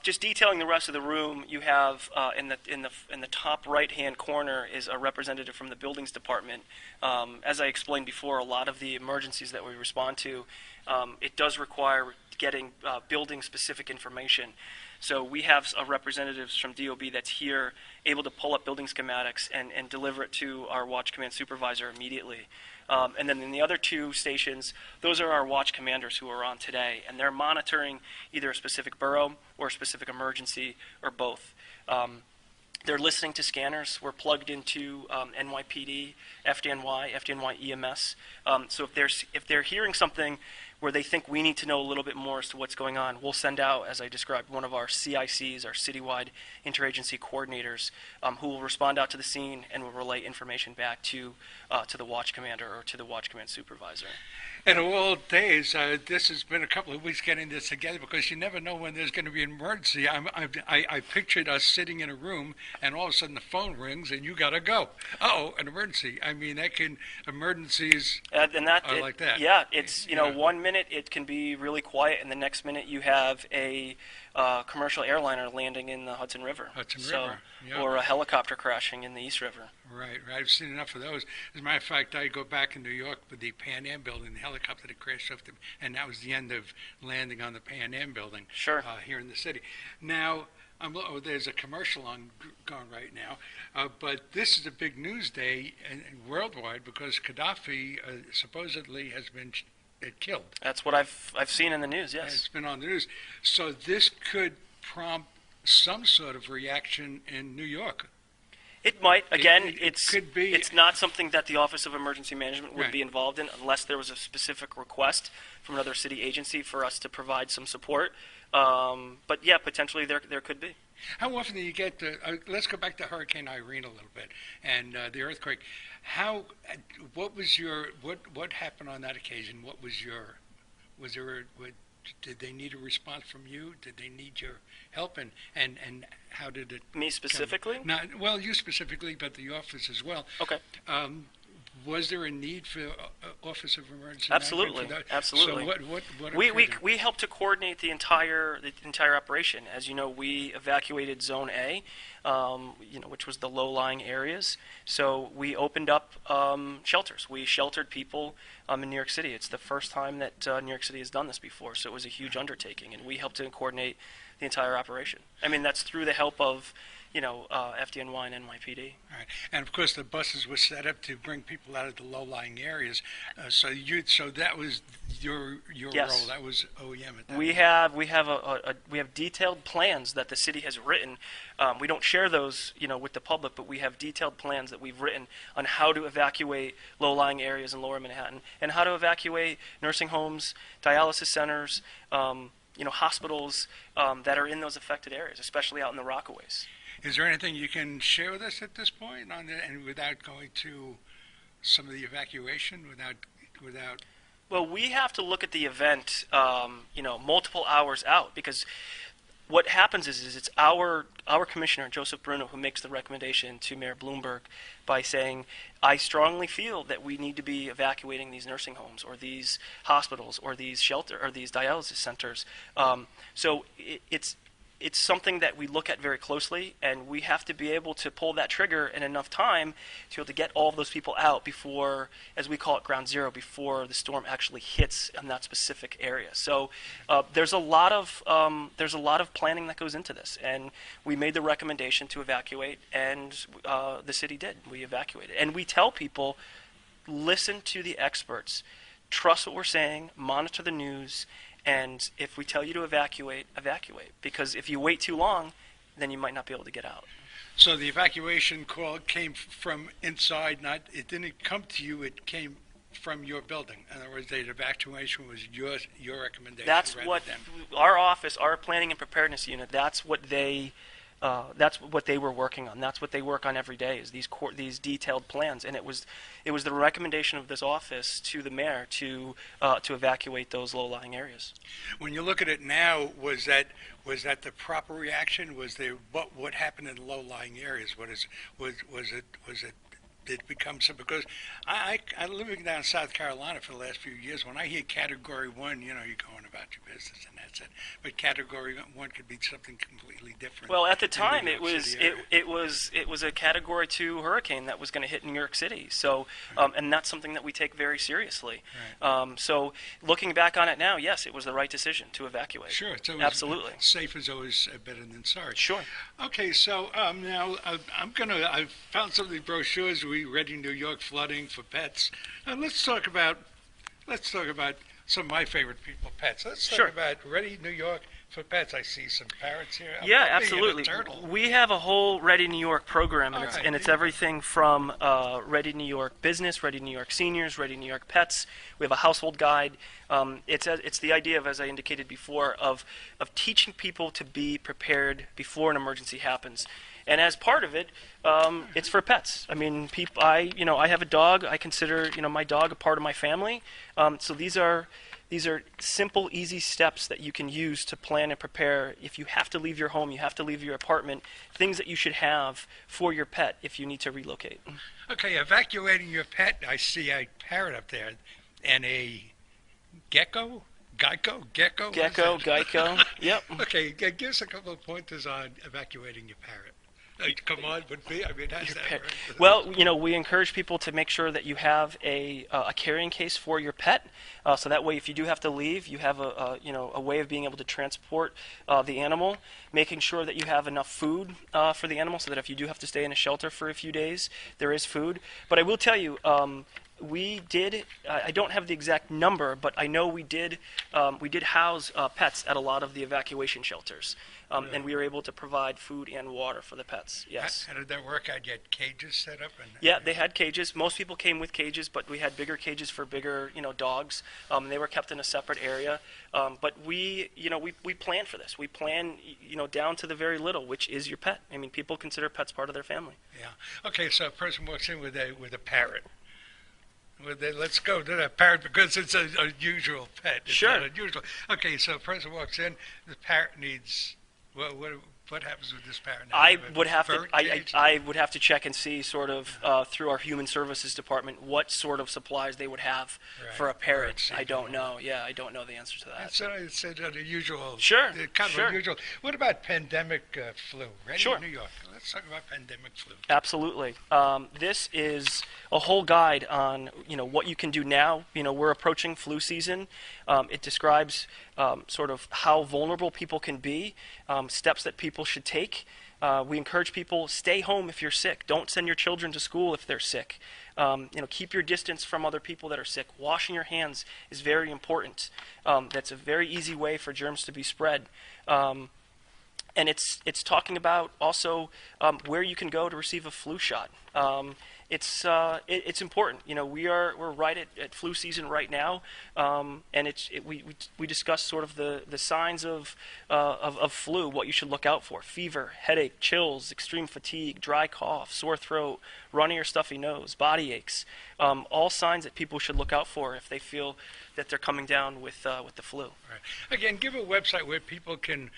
Just detailing the rest of the room, you have in the top right-hand corner is a representative from the buildings department. As I explained before, a lot of the emergencies that we respond to, it does require getting building-specific information. So we have representatives from DOB that's here, able to pull up building schematics and deliver it to our watch command supervisor immediately. And then in the other two stations, those are our watch commanders who are on today, and they're monitoring either a specific borough or a specific emergency or both. They're listening to scanners. We're plugged into NYPD, FDNY EMS. So if they're hearing something where they think we need to know a little bit more as to what's going on, we'll send out, as I described, one of our CICs, our citywide interagency coordinators, who will respond out to the scene and will relay information back to the watch commander or to the watch command supervisor. And of all days, this has been a couple of weeks getting this together because you never know when there's going to be an emergency. I pictured us sitting in a room and all of a sudden the phone rings and you got to go. Uh-oh, an emergency. I mean, emergencies are like that. Yeah, it's, 1 minute it can be really quiet and the next minute you have a commercial airliner landing in the Hudson River. Yeah. Or a helicopter crashing in the East River. Right. I've seen enough of those. As a matter of fact, I go back in New York with the Pan Am building, the helicopter that crashed off and that was the end of landing on the Pan Am building. Sure. Here in the city. Now, there's a commercial going right now, but this is a big news day worldwide because Gaddafi supposedly has been killed. That's what I've seen in the news, yes. It's been on the news. So this could prompt some sort of reaction in New York. It might. Again, it could be. It's not something that the Office of Emergency Management would be involved in unless there was a specific request from another city agency for us to provide some support. But yeah, potentially there could be. How often do you get let's go back to Hurricane Irene a little bit and the earthquake. What happened on that occasion? Did they need a response from you? Did they need your help? And how did it? Me specifically? You specifically, but the office as well. Okay. Was there a need for Office of Emergency Absolutely. Management? Absolutely. So what we helped to coordinate the entire operation. As you know, we evacuated Zone A, which was the low-lying areas. So we opened up shelters. We sheltered people in New York City. It's the first time that New York City has done this before, so it was a huge undertaking, and we helped to coordinate the entire operation. I mean, that's through the help of FDNY and NYPD. All right. And of course, the buses were set up to bring people out of the low-lying areas. So that was your role. That was OEM at that point. We have detailed plans that the city has written. We don't share those, with the public, but we have detailed plans that we've written on how to evacuate low-lying areas in Lower Manhattan and how to evacuate nursing homes, dialysis centers, hospitals that are in those affected areas, especially out in the Rockaways. Is there anything you can share with us at this point and without going to some of the evacuation, without? Well, we have to look at the event, multiple hours out, because what happens is it's our commissioner, Joseph Bruno, who makes the recommendation to Mayor Bloomberg by saying, I strongly feel that we need to be evacuating these nursing homes or these hospitals or these these dialysis centers. So it's something that we look at very closely, and we have to be able to pull that trigger in enough time to be able to get all of those people out before, as we call it, ground zero, before the storm actually hits in that specific area. So there's a lot of planning that goes into this, and we made the recommendation to evacuate, and the city did. We evacuated, and we tell people, listen to the experts, trust what we're saying, monitor the news. And if we tell you to evacuate, evacuate. Because if you wait too long, then you might not be able to get out. So the evacuation call came from inside, it didn't come to you, it came from your building. In other words, the evacuation was your recommendation. That's what our office, our planning and preparedness unit, that's what they were working on. That's what they work on every day, is these detailed plans. And it was the recommendation of this office to the mayor to evacuate those low-lying areas. When you look at it now, was that the proper reaction? Was there what happened in low-lying areas? Was it it becomes because I living down in South Carolina for the last few years. When I hear Category 1, you're going about your business and that's it. But Category 1 could be something completely different. Well, at the in time, New it York was City area. it was a Category 2 hurricane that was going to hit New York City. So, and that's something that we take very seriously. Right. So, looking back on it now, yes, it was the right decision to evacuate. Sure, it's always, Absolutely. Safe is always better than sorry. Sure. Okay, so now I found some of the brochures. We Ready New York flooding for pets. Let's talk about some of my favorite people, pets. Let's talk Sure. about Ready New York for pets. I see some parrots here. A Yeah, puppy and a absolutely. turtle. We have a whole Ready New York program, and All right. it's everything from Ready New York Business, Ready New York Seniors, Ready New York Pets. We have a household guide. It's the idea of, as I indicated before, of teaching people to be prepared before an emergency happens. And as part of it, it's for pets. I mean, I have a dog. I consider my dog a part of my family. So these are simple, easy steps that you can use to plan and prepare. If you have to leave your home, you have to leave your apartment, things that you should have for your pet if you need to relocate. Okay, evacuating your pet. I see a parrot up there and a gecko. Gecko? Geico. Yep. Okay, give us a couple of pointers on evacuating your parrot. Come on, would be. I mean, how's that work? Well, we encourage people to make sure that you have a carrying case for your pet, so that way, if you do have to leave, you have a way of being able to transport the animal. Making sure that you have enough food for the animal, so that if you do have to stay in a shelter for a few days, there is food. But I will tell you. We did. I don't have the exact number, but I know we did house pets at a lot of the evacuation shelters, Really? and we were able to provide food and water for the pets. Yes. How did that work out? You had cages set up? Yeah, they had cages. Most people came with cages, but we had bigger cages for bigger, dogs. They were kept in a separate area. But we plan for this. We plan, down to the very little, which is your pet. I mean, people consider pets part of their family. Yeah. Okay, so a person walks in with a parrot. Well, let's go to that parrot because it's an unusual pet. It's Sure. not unusual. Okay, so a person walks in, the parrot needs. What happens with this parrot now? I would have to. Bird cage? I would have to check and see, sort of, through our human services department, what sort of supplies they would have Right. for a parrot. Bird seed. I don't know. Yeah, I don't know the answer to that. It's an unusual. Sure, Kind of sure. unusual. What about pandemic flu? Ready Sure. in New York. Let's talk about pandemic flu. Absolutely. This is a whole guide on what you can do now. We're approaching flu season. It describes sort of how vulnerable people can be, steps that people should take. We encourage people, stay home if you're sick. Don't send your children to school if they're sick. Keep your distance from other people that are sick. Washing your hands is very important. That's a very easy way for germs to be spread. And it's talking about also where you can go to receive a flu shot. It's important. We're right at flu season right now, and we discuss sort of the signs of flu, what you should look out for: fever, headache, chills, extreme fatigue, dry cough, sore throat, runny or stuffy nose, body aches. All signs that people should look out for if they feel that they're coming down with the flu. Right. Again, give a website where people can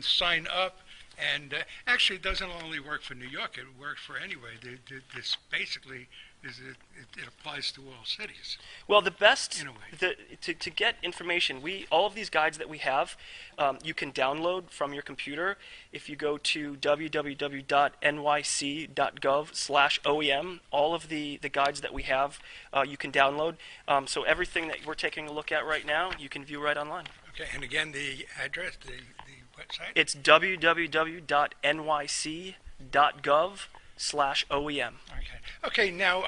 sign up. And actually, it doesn't only work for New York; it works for anywhere. This basically it applies to all cities. Well, the best In a way. to get information, all of these guides that we have, you can download from your computer. If you go to www.nyc.gov/OEM, all of the guides that we have, you can download. So everything that we're taking a look at right now, you can view right online. Okay, and again, the address, the website. It's www.nyc.gov/OEM. Okay. Now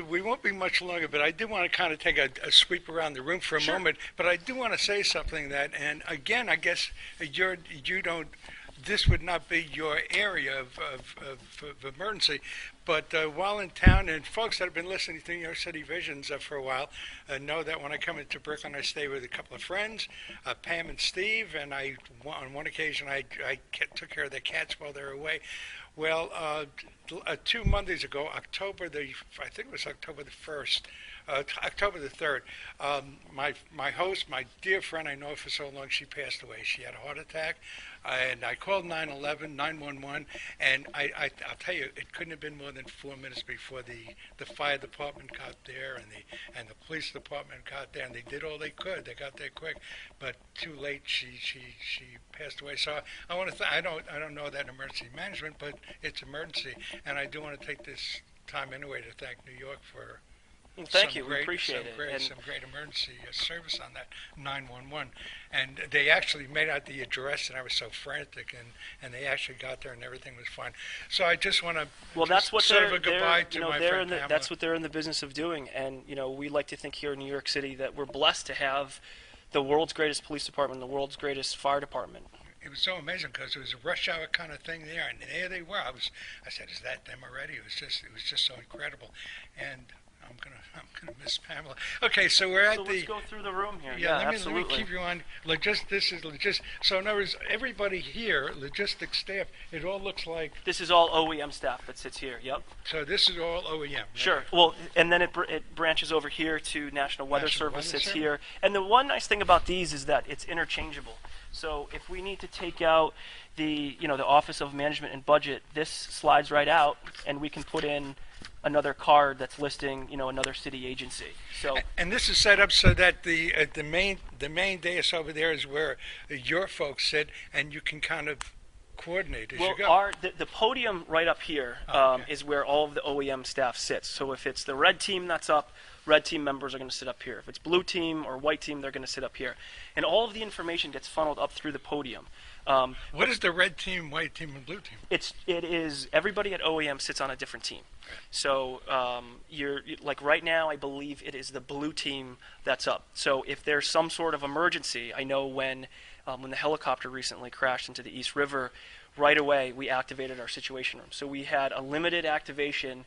we won't be much longer, but I do want to kind of take a sweep around the room for a Sure. moment. But I do want to say something and again, I guess this would not be your area of emergency, but while in town, and folks that have been listening to New York City Visions for a while know that when I come into Brooklyn, I stay with a couple of friends, Pam and Steve, and on one occasion I took care of their cats while they were away. Well, 2 Mondays ago, I think it was October the 1st, October the 3rd, my host, my dear friend I know for so long, she passed away. She had a heart attack, and I called 911, and I'll tell you, it couldn't have been more than 4 minutes before the fire department got there, and the police department got there, and they did all they could. They got there quick, but too late. She passed away. So I want to I don't know that emergency management, but it's emergency, and I do want to take this time anyway to thank New York for Thank you. We appreciate it. some great emergency service on that 911. And they actually made out the address, and I was so frantic, and they actually got there, and everything was fine. So I just want to that's what sort of a goodbye to my friend Pamela. That's what they're in the business of doing. And, we like to think here in New York City that we're blessed to have the world's greatest police department, the world's greatest fire department. It was so amazing because it was a rush hour kind of thing there, and there they were. I said, "Is that them already?" It was just so incredible, and I'm gonna miss Pamela. Okay, so we're at let's go through the room here. Yeah, absolutely. Let me keep you on. This is So in other words, everybody here, logistics staff, it all looks like. This is all OEM staff that sits here. Yep. So this is all OEM. Right? Sure. Well, and then it branches over here to National Weather Service. Sits here. And the one nice thing about these is that it's interchangeable. So if we need to take out the Office of Management and Budget, this slides right out, and we can put in another card that's listing, another city agency. So, and this is set up so that the main dais over there is where your folks sit, and you can kind of coordinate as you go. The podium right up here is where all of the OEM staff sits. So if it's the red team that's up, red team members are going to sit up here. If it's blue team or white team, they're going to sit up here. And all of the information gets funneled up through the podium. What is the red team, white team, and blue team? It is everybody at OEM sits on a different team. So you're like right now, I believe it is the blue team that's up. So if there's some sort of emergency, I know when the helicopter recently crashed into the East River, right away we activated our situation room. So we had a limited activation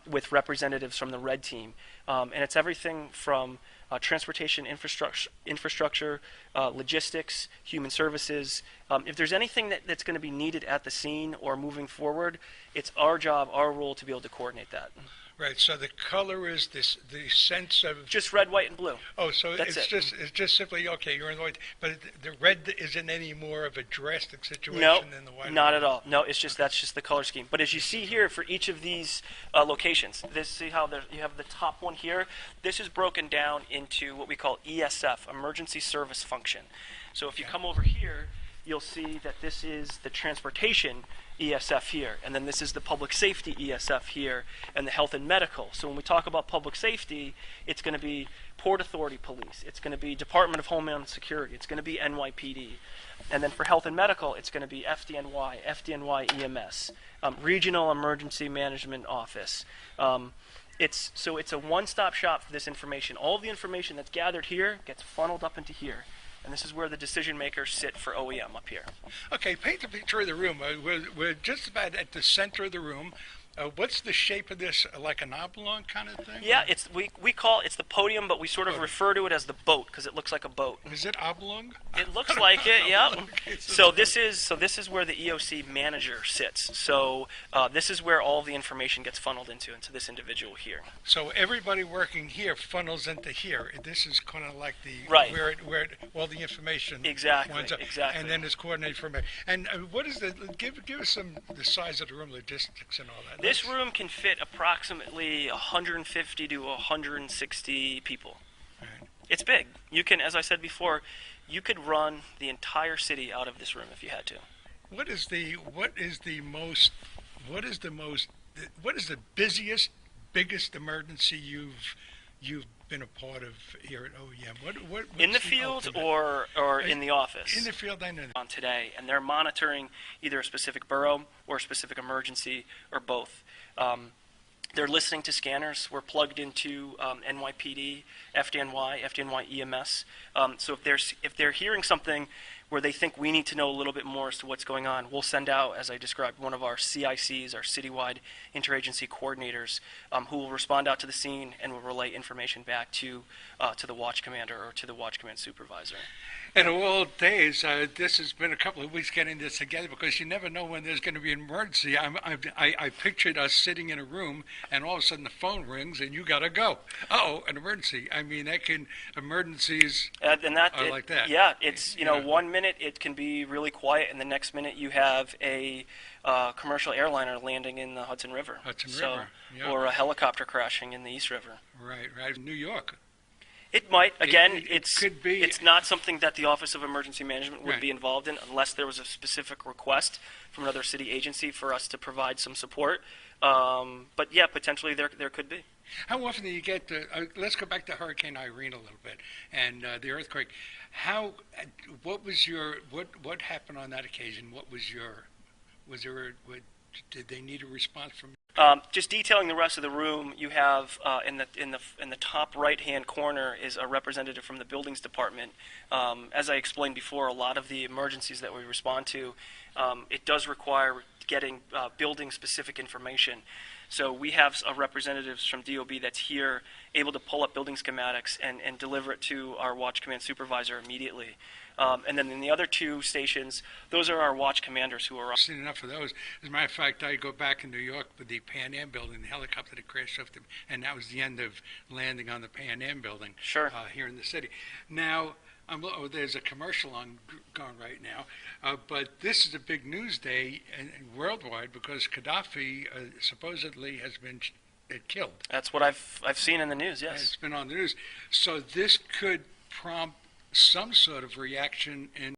with representatives from the red team, and it's everything from transportation infrastructure, logistics, human services. If there's anything that's going to be needed at the scene or moving forward, it's our job, our role to be able to coordinate that. Right. So the color is the sense of just red, white, and blue. Oh, so it's just simply okay. You're in the white, but the red isn't any more of a drastic situation than the white. Not at all. No, that's just the color scheme. But as you see here, for each of these locations, see how you have the top one here. This is broken down into what we call ESF, Emergency Service Function. So if you come over here, you'll see that this is the transportation ESF here, and then this is the public safety ESF here, and the health and medical. So when we talk about public safety, it's going to be Port Authority Police, it's going to be Department of Homeland Security, it's going to be NYPD, and then for health and medical, it's going to be FDNY EMS, Regional Emergency Management Office. It's a one-stop shop for this information. All of the information that's gathered here gets funneled up into here. And this is where the decision makers sit for OEM up here. Okay, paint the picture of the room. We're just about at the center of the room. What's the shape of this? Like an oblong kind of thing? Yeah, we call it's the podium, but we sort of refer to it as the boat because it looks like a boat. Is it oblong? It looks like it. Yeah. Okay, so this is where the EOC manager sits. So this is where all the information gets funneled into this individual here. So everybody working here funnels into here. This is kind of like the where all the information exactly, and then it's coordinated from it. And what is give us the size of the room, logistics, and all that. This room can fit approximately 150 to 160 people. Right. It's big. You can, as I said before, you could run the entire city out of this room if you had to. What is the busiest, biggest emergency you've been a part of here at OEM? What's in the field or in the office? In the field, I know. On today, and they're monitoring either a specific borough or a specific emergency or both. They're listening to scanners. We're plugged into NYPD, FDNY EMS. So if they're hearing something where they think we need to know a little bit more as to what's going on, we'll send out, as I described, one of our CICs, our citywide interagency coordinators, who will respond out to the scene and will relay information back to the watch commander or to the watch command supervisor. In old days, this has been a couple of weeks getting this together because you never know when there's going to be an emergency. I pictured us sitting in a room, and all of a sudden the phone rings, and you got to go. Oh, an emergency. I mean, emergencies are like that. Yeah, it's, Yeah. 1 minute it can be really quiet, and the next minute you have a commercial airliner landing in the Hudson River. River, yeah. Or a helicopter crashing in the East River. Right. New York. It might. Again, It could be. It's not something that the Office of Emergency Management would Right. be involved in unless there was a specific request from another city agency for us to provide some support. But yeah, potentially there could be. How often do you get let's go back to Hurricane Irene a little bit and the earthquake. What happened on that occasion? Did they need a response from? Just detailing the rest of the room, you have in the top right-hand corner is a representative from the Buildings Department. As I explained before, a lot of the emergencies that we respond to, it does require getting building-specific information. So we have representatives from DOB that's here, able to pull up building schematics and deliver it to our Watch Command supervisor immediately. And then in the other two stations, those are our watch commanders who are. I've seen enough of those. As a matter of fact, I go back in New York with the Pan Am building, the helicopter that crashed off and that was the end of landing on the Pan Am building. Sure. Here in the city. Now, there's a commercial going right now, but this is a big news day worldwide because Gaddafi supposedly has been killed. That's what I've seen in the news. Yes. It's been on the news. So this could prompt some sort of reaction in